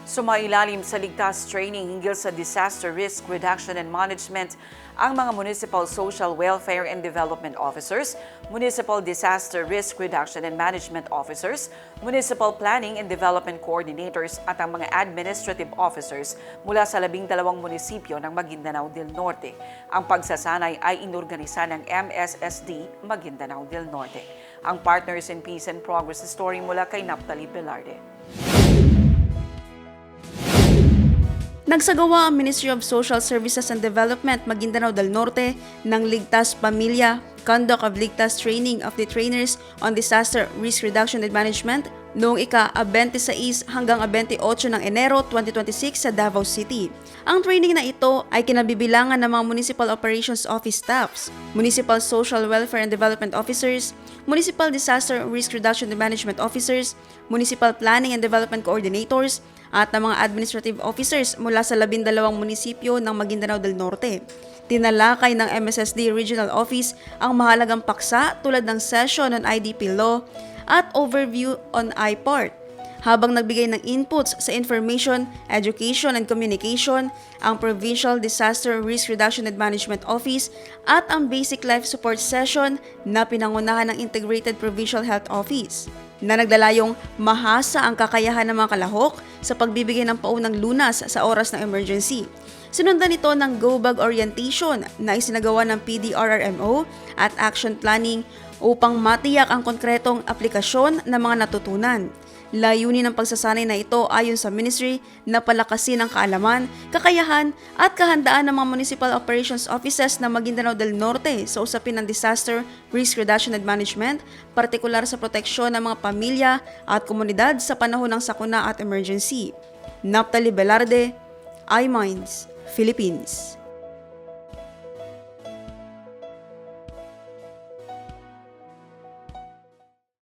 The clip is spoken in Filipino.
Sumailalim sa ligtas training hinggil sa disaster risk reduction and management ang mga Municipal Social Welfare and Development Officers, Municipal Disaster Risk Reduction and Management Officers, Municipal Planning and Development Coordinators at ang mga Administrative Officers mula sa 12 munisipyo ng Maguindanao del Norte. Ang pagsasanay ay inorganisa ng MSSD Maguindanao del Norte. Ang Partners in Peace and Progress story mula kay Naphtali Velarde. Nagsagawa ang Ministry of Social Services and Development Maguindanao del Norte ng Ligtas Pamilya, Conduct of Ligtas Training of the Trainers on Disaster Risk Reduction and Management noong ika-26 hanggang 28 ng Enero 2026 sa Davao City. Ang training na ito ay kinabibilangan ng mga Municipal Operations Office staffs, Municipal Social Welfare and Development Officers, Municipal Disaster Risk Reduction and Management Officers, Municipal Planning and Development Coordinators, at ng mga administrative officers mula sa 12 munisipyo ng Maguindanao del Norte. Tinalakay ng MSSD Regional Office ang mahalagang paksa tulad ng session on IDP law at overview on IPART. Habang nagbigay ng inputs sa Information, Education and Communication, ang Provincial Disaster Risk Reduction and Management Office at ang Basic Life Support Session na pinangunahan ng Integrated Provincial Health Office, na nagdalayong mahasa ang kakayahan ng mga kalahok sa pagbibigay ng paunang lunas sa oras ng emergency. Sinundan ito ng Go-Bag Orientation na isinagawa ng PDRRMO at Action Planning upang matiyak ang konkretong aplikasyon ng mga natutunan. Layunin ng pagsasanay na ito ayon sa Ministry na palakasin ang kaalaman, kakayahan at kahandaan ng mga Municipal Operations Offices ng Maguindanao del Norte sa usapin ng Disaster Risk Reduction and Management, partikular sa proteksyon ng mga pamilya at komunidad sa panahon ng sakuna at emergency. Naphtali Velarde, iMinds, Philippines.